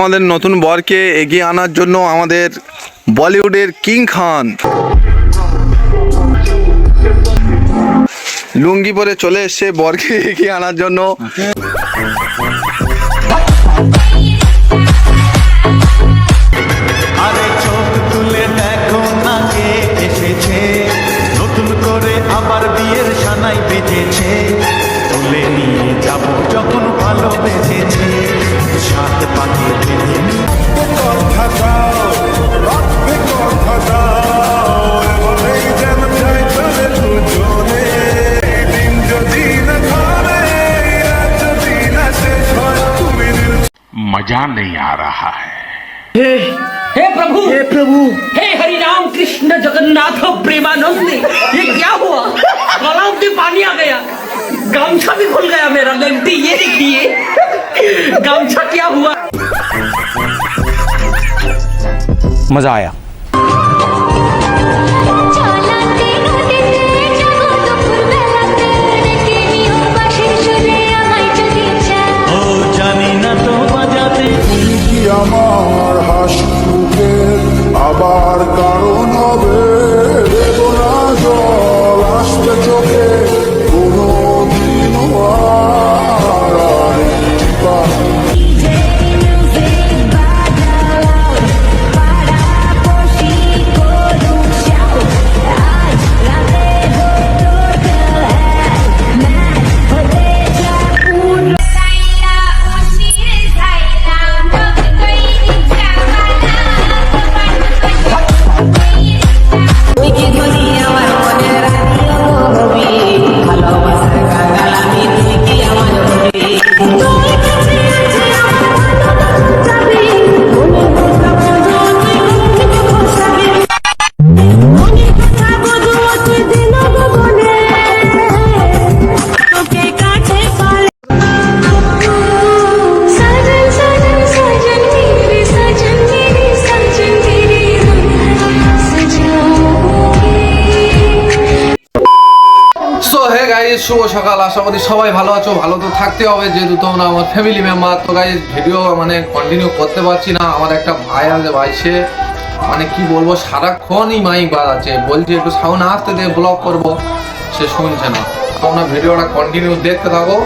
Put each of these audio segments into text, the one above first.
আমাদের নতুন বরকে এগিয়ে আনার জন্য আমাদের বলিউডের কিং খান লুঙ্গি পরে চলে এসছে বরকে এগিয়ে আনার জন্য। আরে চোখ তুলে দেখো না কে এসেছে, নতুন করে আবার বিয়ের সানাই বেজেছে। তুলে নিয়ে যাব যখন ভালোবেসেছে, সাত পাকে বেঁধে নিয়ে কথা দাও, রাখবে কথা দাও, এবারেই যেন যাই চলে দুজনে। দিন যদি না ধরে, রাত যদি না শেষ হয়, তুমি मजा नहीं आ रहा है। हे प्रभु हे हरि राम कृष्ण जगन्नाथ प्रेमानंद, ये क्या हुआ? गलाव में पानी आ गया, गमछा भी खुल गया मेरा। गलती ये देखिए, गमछा क्या हुआ? मजा आया। আমার হাসিতে আবার কারণ হবে, বেদনা জল আসবে চোখে কোনো দিন আর একটিবার। শুভ সকাল, আশা করি সবাই ভালো আছো। ভালো তো থাকতে হবে, যেহেতু তোমরা আমার ফ্যামিলি মেম্বার। তো গাইজ ভিডিও কন্টিনিউ করতে পারছি না। আমার একটা ভাই আছে, ভাই সে কি বলবো, সারাক্ষণই মাইক বাজাচ্ছে, বলছি একটু সাউন্ড আসতে দিয়ে ব্লগ করবো, সে শুনছে না। তোমরা ভিডিওটা কন্টিনিউ দেখতে থাকো।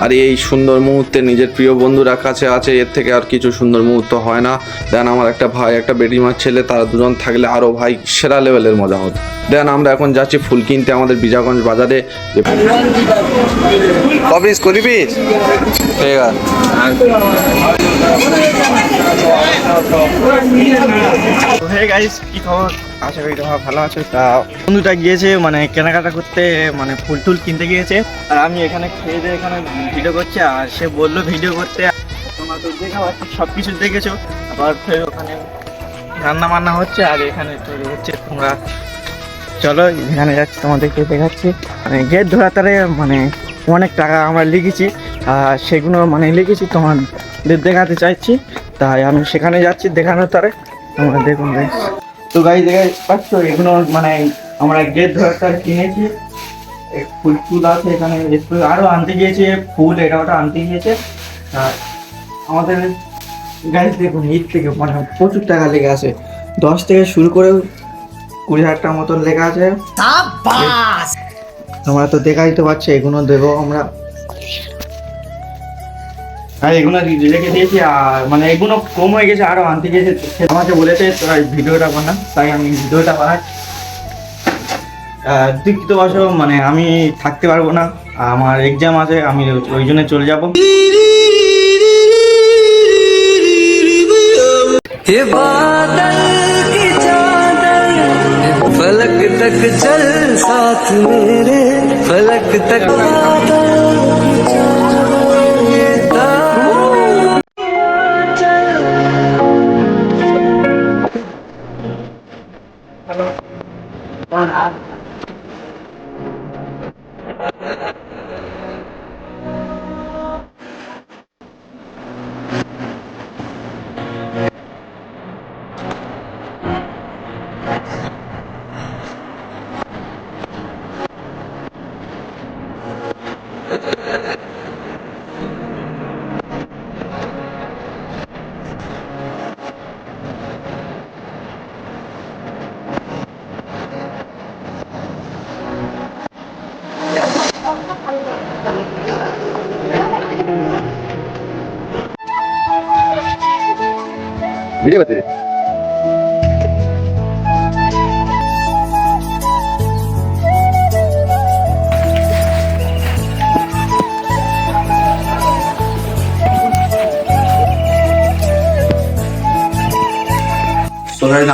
আর এই সুন্দর মুহূর্তে নিজের প্রিয় বন্ধুরা কাছে আছে, এর থেকে আর কিছু সুন্দর মুহূর্ত হয় না। দেন আমার একটা ভাই, একটা বেটিমার ছেলে, তারা দুজন থাকলে আরও ভাই সেরা লেভেলের মজা হতো। দেন আমরা এখন যাচ্ছি ফুল কিনতে আমাদের বিজাগঞ্জ বাজারে। কপিস করি পিস ঠিক আছে। হে গাইস, কি খবর? আশা করি তোমরা ভালো আছো। তা বন্ধুটা গিয়েছে কেনাকাটা করতে, ফুল টুল কিনতে গিয়েছে, আর আমি এখানে খেয়ে দিয়ে এখানে ভিডিও করছি। আর সে বললো ভিডিও করতে, তোমরা তো দেখা পাচ্ছি, সব কিছু দেখেছো। আবার ফের ওখানে রান্না বান্না হচ্ছে, আর এখানে তৈরি হচ্ছে। তোমরা চলো, এখানে যাচ্ছি, তোমাদেরকে দেখাচ্ছি। গেট ধরাতারে অনেক টাকা আমরা লিখেছি, আর সেগুলো লিখেছি তোমাদের দেখাতে চাইছি। তাই আমি সেখানে যাচ্ছি দেখানোর তারে। তোমরা দেখুন গাইস। তো গাইস দেখে পাচ্ছ, এগুলো আমরা গেট ধরাতার কিনেছি। ফুল ফুল আছে এখানে, আরও আনতে গিয়েছে ফুল, এটা ওটা আনতে গিয়েছে। আর আমাদের গাইস দেখুন, ঈদ থেকে প্রচুর টাকা লেগে আছে। 10 থেকে শুরু করে 20,000 টাকার মতন লেখা আছে। তোমরা তো দেখাই তো পাচ্ছ, এগুলো দেবো আমরা। আর এগুলো রেখে দিয়েছি, আর এগুলো কম হয়ে গেছে, আরো আনতে গিয়েছে। আমাকে বলেছে তোরা ভিডিওটা বানা, তাই আমি ভিডিওটা বানাই। দুঃখিত বসো, আমি থাকতে পারবো না, আমার এক্সাম আছে, আমি ওই জন্য চলে যাবো। फलक तक चल साथ मेरे, फलक तक ভিডিও করতে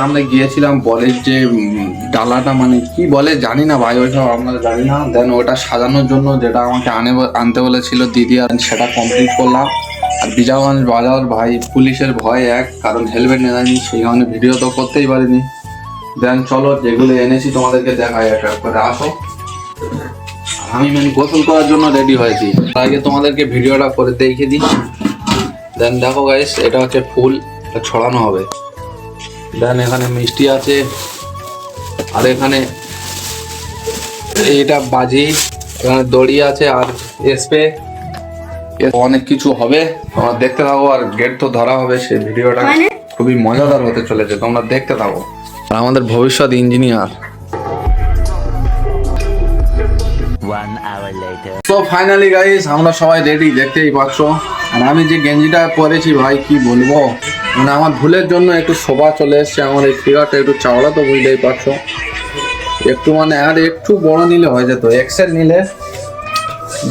আমরা গিয়েছিলাম বলের যে ডালাটা মানে কি বলে জানি না ভাই, ওইসব আমরা জানি না। দেন ওটা সাজানোর জন্য যেটা আমাকে আনতে বলেছিল দিদি, আর সেটা কমপ্লিট করলাম। আর বিজাগঞ্জ বাজার ভাই পুলিশের ভয় এক, কারণ হেলমেট নেয়নি, সেই কারণে ভিডিও তো করতেই পারিনি। দেন চলো যেগুলো এনেছি তোমাদেরকে দেখাই এক এক করে, আসো। আমি গোসল করার জন্য রেডি হয়েছি, তার আগে তোমাদেরকে ভিডিওটা করে দেখে দিই। দেন দেখো গাইস, এটা হচ্ছে ফুল, এটা ছড়ানো হবে। দেন এখানে মিষ্টি আছে, আর এখানে এটা বাজি, এখানে দড়ি আছে, আর স্প্রে, অনেক কিছু হবে। তোমরা দেখতে থাকো, আর গেট তো ধরা হবে। সেই ভিডিওটা খুবই মজাদার হতে চলেছে, তোমরা দেখতে থাকো। আর আমাদের ভবিষ্যৎ ইঞ্জিনিয়ার। তো ফাইনালি গাইস আমরা সবাই রেডি, দেখতেই পাচ্ছ। আর আমি যে গেঞ্জিটা পরেছি ভাই কি বলবো, মানে আমার ভুলের জন্য একটু শোভা চলে এসছে। আমার এই ফিগারটা একটু চাওড়া, তো বুঝতেই পারছো। একটু মানে আর একটু বড় নিলে হয়ে যেত, এক্সেল নিলে।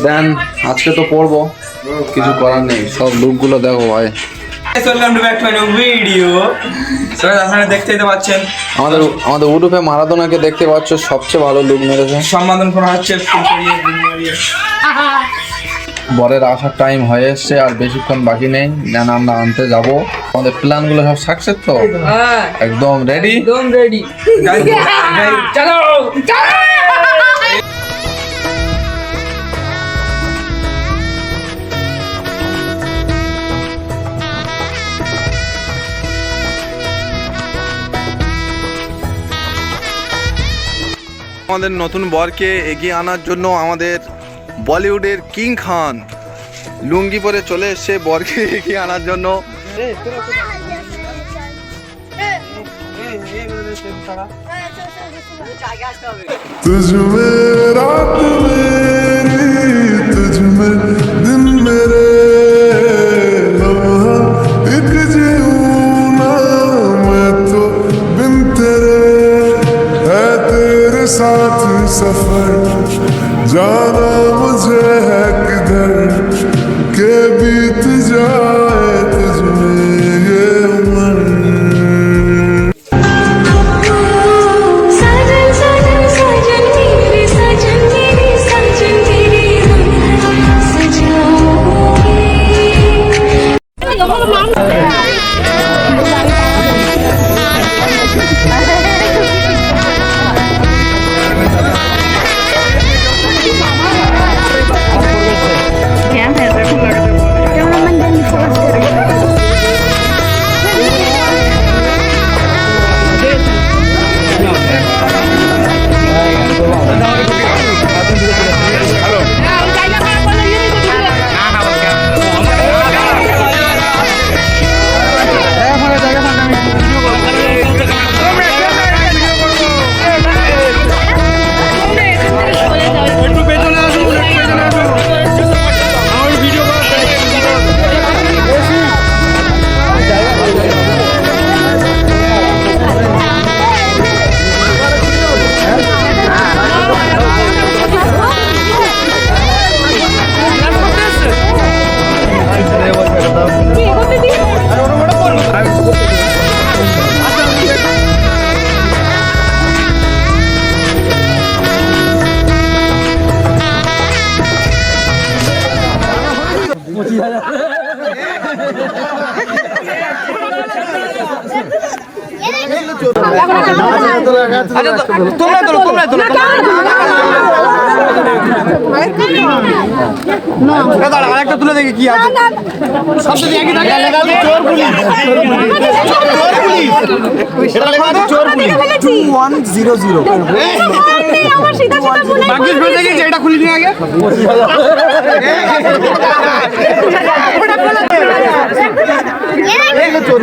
দেন আজকে তো পরবো, কিছু করার নেই। সব লুকগুলো দেখো ভাই। Welcome to back to new video. সবাই আপনারা দেখতেই তো পাচ্ছেন, আমাদের ইউটিউবে মারাদোনাকে দেখতে পাচ্ছ, সবচেয়ে ভালো লুক মেরেছে। সম্বোধন করা হচ্ছে বরের আসার টাইম হয়ে এসছে, আর বেশিক্ষণ বাকি নেই। দেন আমরা আনতে যাব। আমাদের প্ল্যান গুলো সব সাকসেস তো, একদম রেডি। চলো আমাদের নতুন বরকে এগিয়ে আনার জন্য আমাদের বলিউডের কিং খান লুঙ্গি পরে চলে এসেছে বরকে এগিয়ে আনার জন্য। तुझ में रात मेरी, तुझ में दिन मेरे, लम्हा एक जीऊं ना मैं तो बिन तेरे। है तेरे साथ सफर, जाना मुझे है किधर, के बीत जाए तुझ में ये उम्र। साजन साजन साजन मेरे साजन मेरे साजन मेरे हम सजाओगे। আরেকটা তুলে দেখি কি আছে। এটা খুলে নিয়ে আগে চোর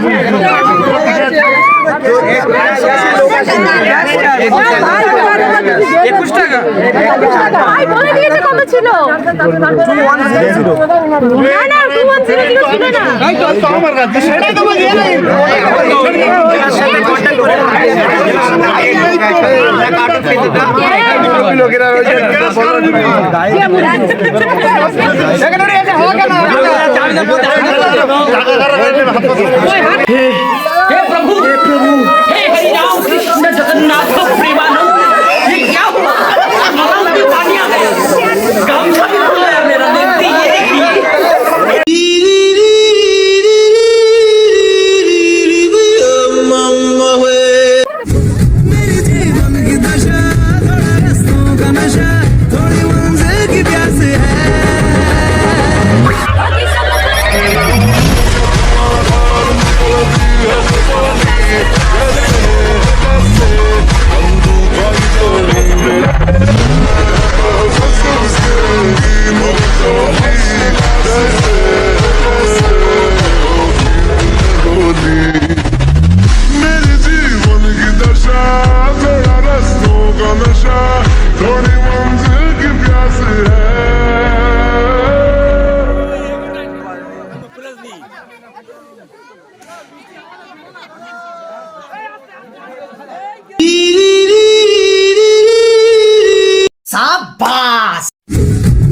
21 টাকা ভাই বলে দিয়েছে কত ছিল না না 210 ছিল না हे प्रभु हे हरि राम कृष्ण जगन्नाथ प्रेमानंद ये क्या हुआ गलाव में पानी आ गया गामछा भी खुल गया मेरा देखती मेरी जीवन की दशा थोड़ा रस्तों का नशा थोड़ी मंजिल की प्यास है मेरे जीवन की दशा थोड़ा रस्तों का नशा थोड़ी मंजिल की प्यास है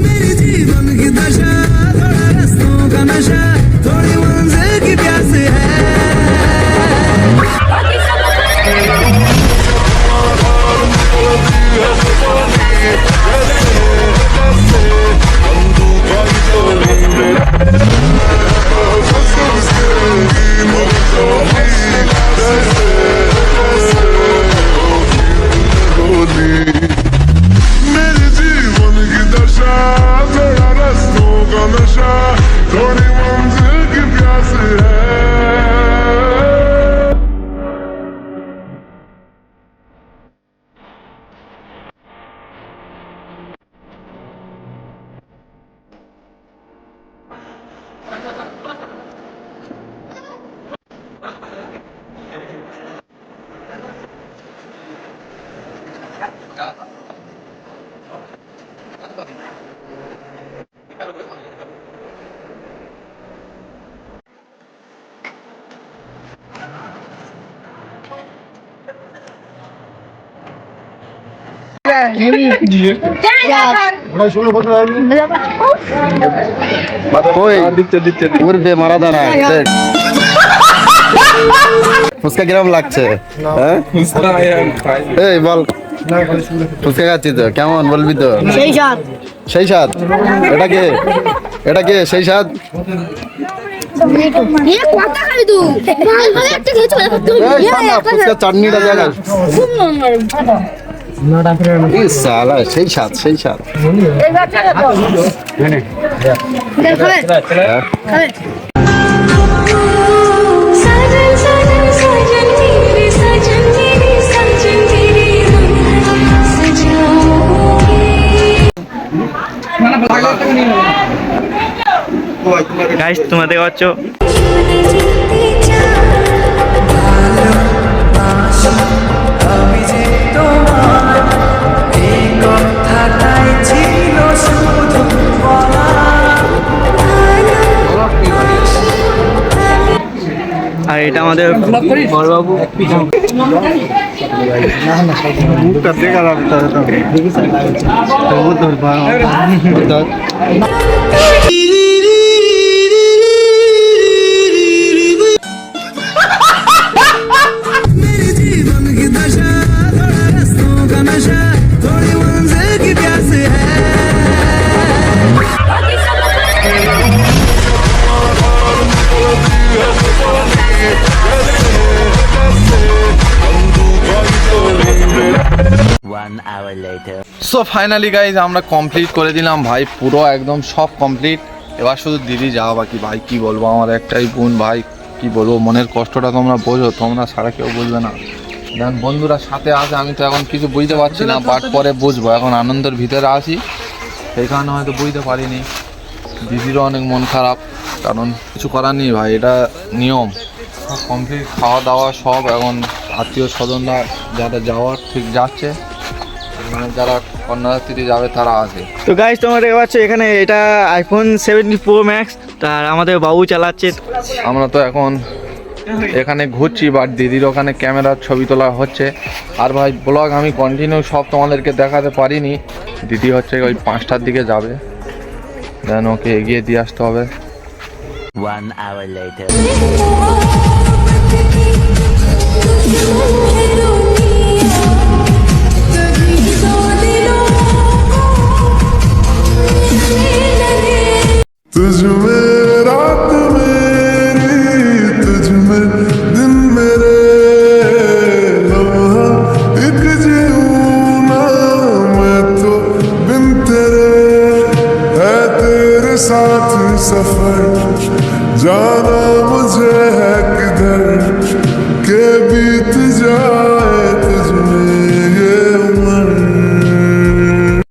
मेरी जीवन की दशा थोड़ा रस्तों का नशा थोड़ी मंजिल की प्यास है मेरे जीवन की दशा थोड़ा रस्तों का नशा थोड़ी मंजिल की प्यास है ফুচকা কিরম লাগছে? এই বল, ফুচকা খাচ্ছি তো, কেমন বলবি তো? সেই স্বাদ। এটা কে সেই স্বাদ? ফুচকা চাটনিটা দেখা সালা, সেই স্বাদ সেই স্বাদ। साजन साजन साजन मेरे साजन तेरे हम सजाओगे গাইস তোমরা দেখতে পাচ্ছ আর এটা আমাদের বড়বাবু मेरी जीवन की दशा थोड़ा रस्तों का नशा थोड़ी मंजिल की प्यास है সো ফাইনালি গাইজ আমরা কমপ্লিট করে দিলাম ভাই, পুরো একদম সব কমপ্লিট। এবার শুধু দিদি যাওয়া বাকি। ভাই কি বলবো, আমার একটাই বোন ভাই, কি বলবো, মনের কষ্টটা তোমরা বোঝো, তোমরা সারা কেউ বুঝবে না। দেন বন্ধুরা সাথে আছে, আমি তো এখন কিছু বুঝতে পারছি না, বাট পরে বুঝবো। এখন আনন্দের ভিতরে আছি, সেই কারণে হয়তো বুঝতে পারিনি। দিদিরও অনেক মন খারাপ, কারণ কিছু করার নেই ভাই, এটা নিয়ম। কমপ্লিট, খাওয়া দাওয়া সব। এখন আত্মীয় স্বজনরা যারা যাওয়ার ঠিক যাচ্ছে, মানে যারা কন্যাযাত্রী যাবে তারা আছে। তো গাইস তোমরা দেখতে পাচ্ছ এখানে এটা আইফোন 17 প্রো ম্যাক্স, তার আমাদের বাবু চালাচ্ছে। আমরা তো এখন এখানে ঘুরছি, বাট দিদির ওখানে ক্যামেরার ছবি তোলা হচ্ছে। আর ভাই ব্লগ আমি কন্টিনিউ সব তোমাদেরকে দেখাতে পারিনি। দিদি হচ্ছে ওই 5টার দিকে যাবে, দেন ওকে এগিয়ে দিয়ে আসতে হবে। 1 hour later